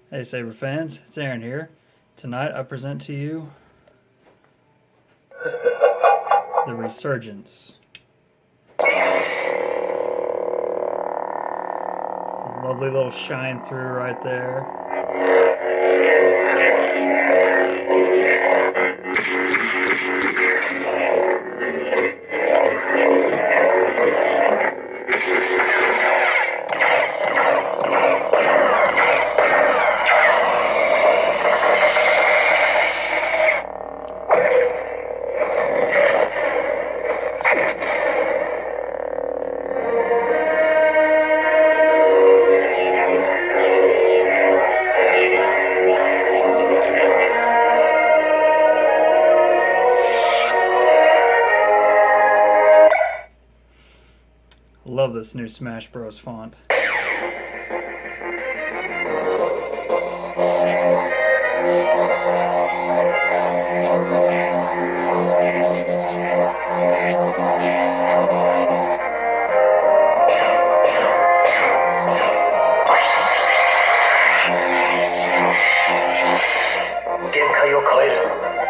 Hey Saber fans, it's Aaron here. Tonight I present to you the Resurgence. Lovely little shine through right there. Love this new Smash Bros. Font.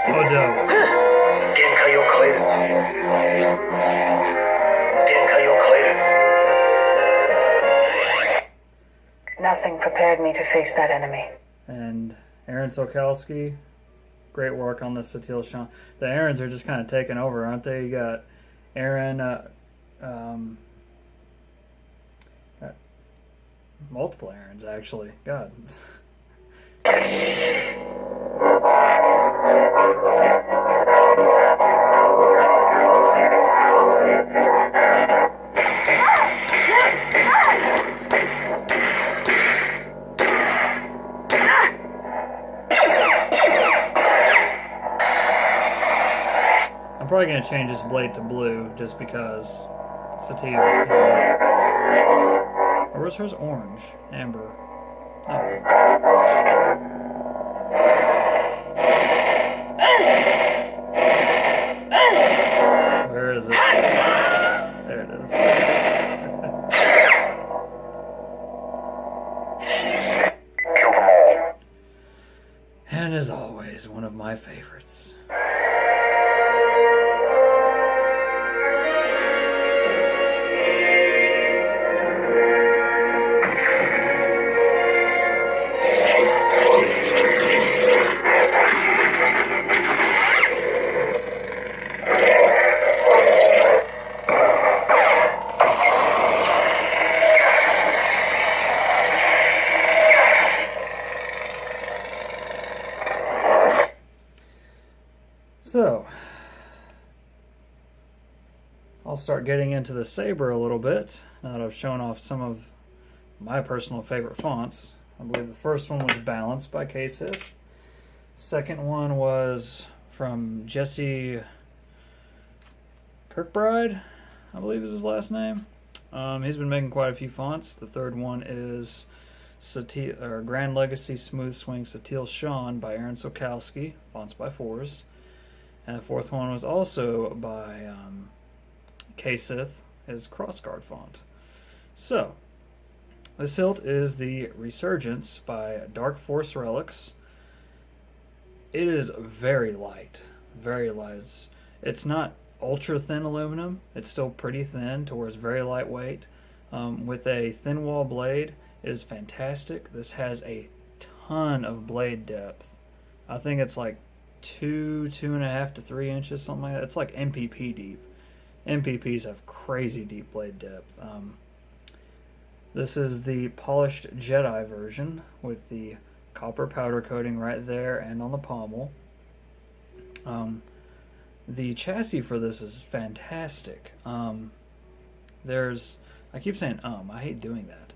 So dope. Nothing prepared me to face that enemy. And Aaron Sokalski, great work on the Satil Sean. The Aarons are just kind of taking over, aren't they? You got Aaron, got multiple Aarons actually. God. I'm probably going to change this blade to blue just because Satil. Or was hers orange? Amber. Where is it? There it is. Kill them all. And as always, one of my favorites. So, I'll start getting into the Saber a little bit now that I've shown off some of my personal favorite fonts. I believe the first one was Balance by K-Sith. Second one was from Jesse Kirkbride, I believe is his last name. He's been making quite a few fonts. The third one is Grand Legacy Smooth Swing Satil Sean by Aaron Sokalski, fonts by Force. And the fourth one was also by K-Sith, his Crossguard font. So, this hilt is the Resurgence by Dark Force Relics. It is very light, very light. It's not ultra thin aluminum. It's still pretty thin to where it's very lightweight. With a thin wall blade, it is fantastic. This has a ton of blade depth. I think it's like 2.5 to 3 inches, something like that. It's like MPP deep. MPPs have crazy deep blade depth. This is the polished Jedi version with the copper powder coating right there and on the pommel. The chassis for this is fantastic. I keep saying I hate doing that.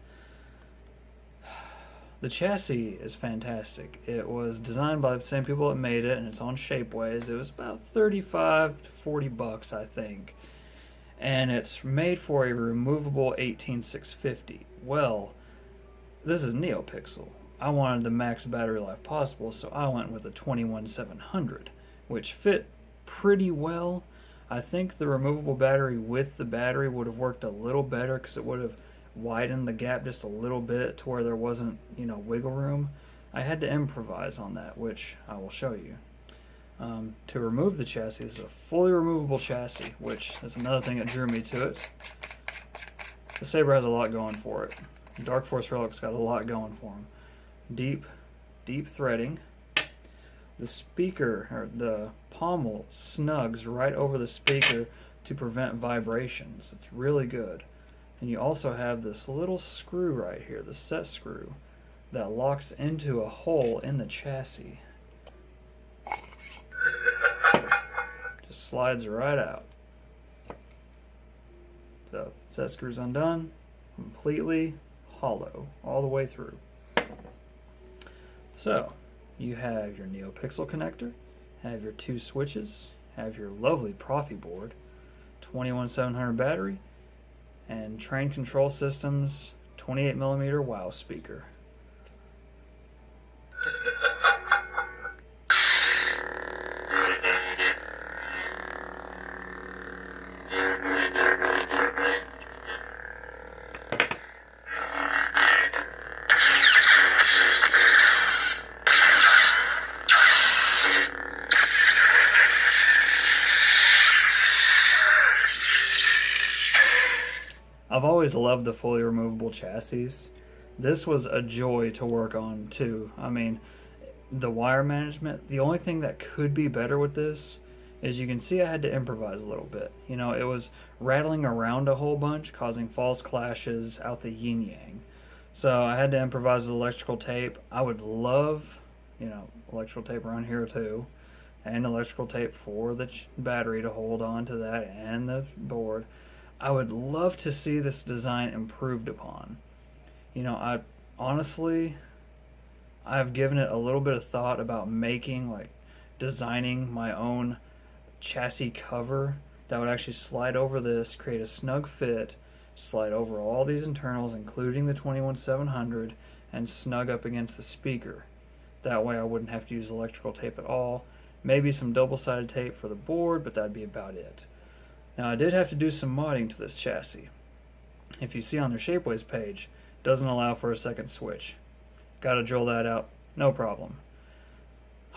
The chassis is fantastic. It was designed by the same people that made it, and it's on Shapeways. It was about 35 to 40 bucks, I think. And it's made for a removable 18650. Well, this is NeoPixel. I wanted the max battery life possible, so I went with a 21700, which fit pretty well. I think the removable battery with the battery would have worked a little better because it would have widened the gap just a little bit to where there wasn't, wiggle room. I had to improvise on that, which I will show you. To remove the chassis, this is a fully removable chassis, which is another thing that drew me to it. The Saber has a lot going for it. Dark Force Relic's got a lot going for him. Deep threading. The speaker, or the pommel, snugs right over the speaker to prevent vibrations. It's really good. And you also have this little screw right here, the set screw, that locks into a hole in the chassis. Just slides right out. So set screw's undone, completely hollow all the way through. So you have your NeoPixel connector, have your 2 switches, have your lovely proffie board, 21700 battery, and Train Control Systems 28mm WOW speaker. I've always loved the fully removable chassis. This was a joy to work on too. I mean, the wire management, the only thing that could be better with this is you can see I had to improvise a little bit. You know, it was rattling around a whole bunch, causing false clashes out the yin yang. So I had to improvise with electrical tape. I would love, you know, electrical tape around here too, and electrical tape for the battery to hold on to that and the board. I would love to see this design improved upon. You know, I've given it a little bit of thought about designing my own chassis cover that would actually slide over this, create a snug fit, slide over all these internals, including the 21700, and snug up against the speaker. That way I wouldn't have to use electrical tape at all. Maybe some double-sided tape for the board, but that'd be about it. Now I did have to do some modding to this chassis. If you see on their Shapeways page, it doesn't allow for a second switch. Gotta drill that out, no problem.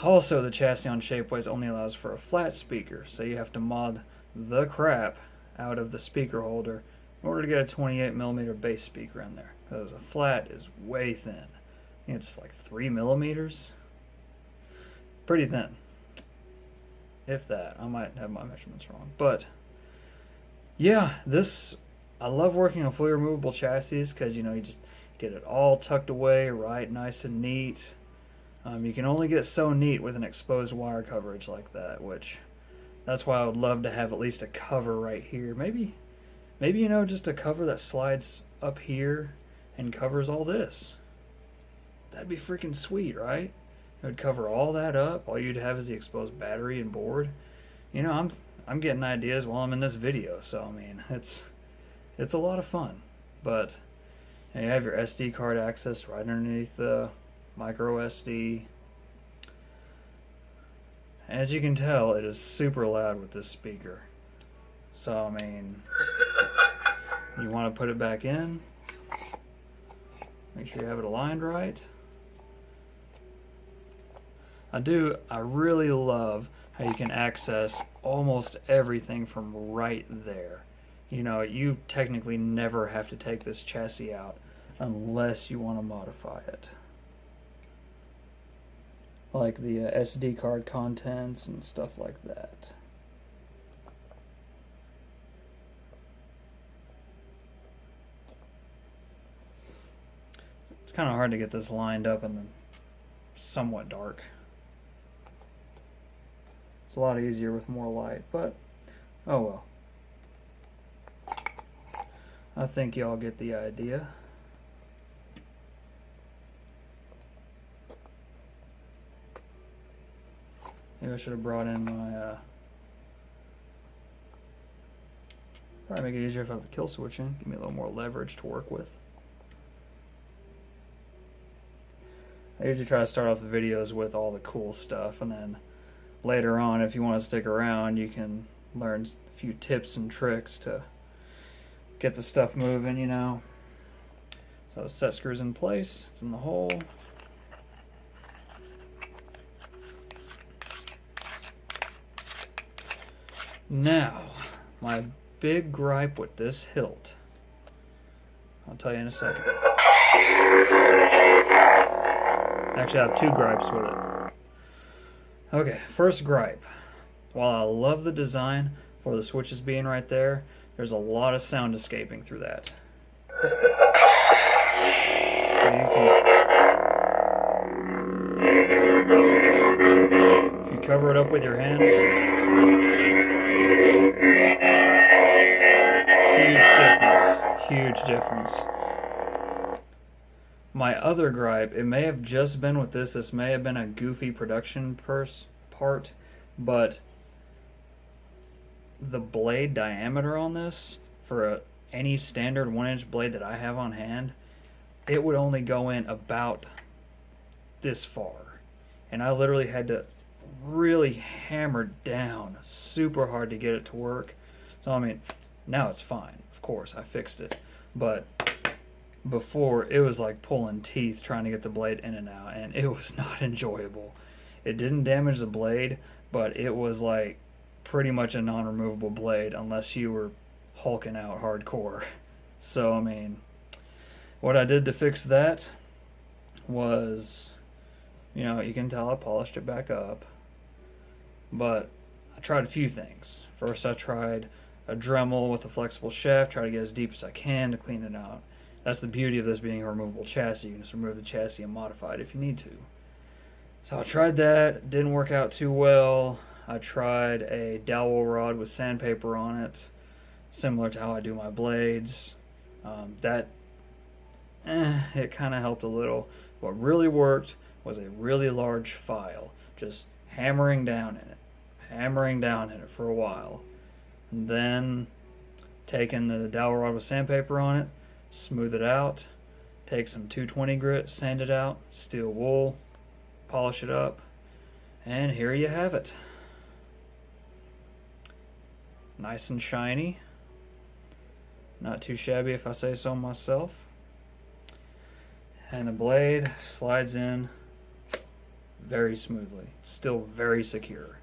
Also, the chassis on Shapeways only allows for a flat speaker, so you have to mod the crap out of the speaker holder in order to get a 28mm bass speaker in there, because a flat is way thin. I think it's like 3mm. Pretty thin. If that. I might have my measurements wrong, but yeah, I love working on fully removable chassis because, you know, you just get it all tucked away right nice and neat. You can only get so neat with an exposed wire coverage like that, which that's why I would love to have at least a cover right here. Maybe you know, just a cover that slides up here and covers all this. That'd be freaking sweet, right? It would cover all that up. All you'd have is the exposed battery and board. You know, I'm getting ideas while I'm in this video, so I mean, it's a lot of fun. But you have your SD card access right underneath the micro SD. As you can tell, it is super loud with this speaker. So I mean, you want to put it back in. Make sure you have it aligned right. I really love how you can access almost everything from right there. You know, you technically never have to take this chassis out unless you want to modify it. Like the SD card contents and stuff like that. It's kind of hard to get this lined up in the somewhat dark. It's a lot easier with more light, but oh well. I think y'all get the idea. Maybe I should have brought in my probably make it easier if I have the kill switch in. Give me a little more leverage to work with. I usually try to start off the videos with all the cool stuff, and then later on, if you want to stick around, you can learn a few tips and tricks to get the stuff moving, you know. So set screws in place, it's in the hole. Now, my big gripe with this hilt, I'll tell you in a second. Actually, I have two gripes with it. Okay, first gripe. While I love the design for the switches being right there, there's a lot of sound escaping through that. If you cover it up with your hand, huge difference. My other gripe, it may have just been with this may have been a goofy production part, but the blade diameter on this, for any standard 1-inch blade that I have on hand, it would only go in about this far. And I literally had to really hammer down super hard to get it to work. So, I mean, now it's fine. Of course, I fixed it. But before, it was like pulling teeth trying to get the blade in and out, and it was not enjoyable. It didn't damage the blade, but it was like pretty much a non-removable blade unless you were hulking out hardcore. So, I mean, what I did to fix that was, you know, you can tell I polished it back up, but I tried a few things. First, I tried a Dremel with a flexible shaft, try to get as deep as I can to clean it out. That's the beauty of this being a removable chassis. You can just remove the chassis and modify it if you need to. So I tried that. Didn't work out too well. I tried a dowel rod with sandpaper on it, similar to how I do my blades. It kind of helped a little. What really worked was a really large file, just hammering down in it for a while. And then taking the dowel rod with sandpaper on it, smooth it out, take some 220 grit, sand it out, steel wool, polish it up, and here you have it. Nice and shiny. Not too shabby if I say so myself. And the blade slides in very smoothly. Still very secure,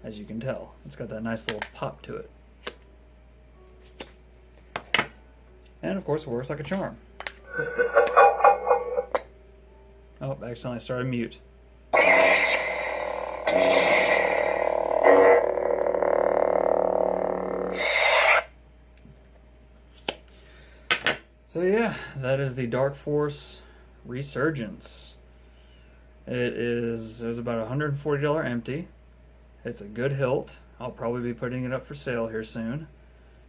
as you can tell. It's got that nice little pop to it. And of course it works like a charm. Oh, accidentally started mute. So yeah, that is the Dark Force Resurgence. It was about $140 empty. It's a good hilt. I'll probably be putting it up for sale here soon,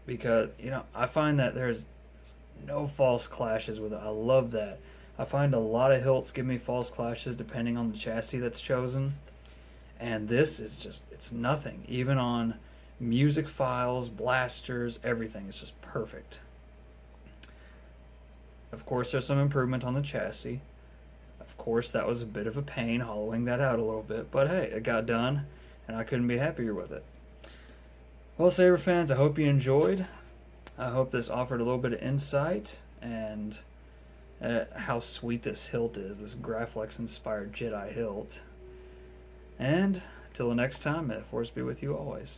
because, you know, I find that there's no false clashes with it. I love that. I find a lot of hilts give me false clashes depending on the chassis that's chosen, and this is just, it's nothing. Even on music files, blasters, everything is just perfect. Of course, there's some improvement on the chassis. Of course, that was a bit of a pain, hollowing that out a little bit, but hey, it got done, and I couldn't be happier with it. Well, Saber fans, I hope you enjoyed. I hope this offered a little bit of insight and how sweet this hilt is, this Graflex-inspired Jedi hilt. And till the next time, may the Force be with you always.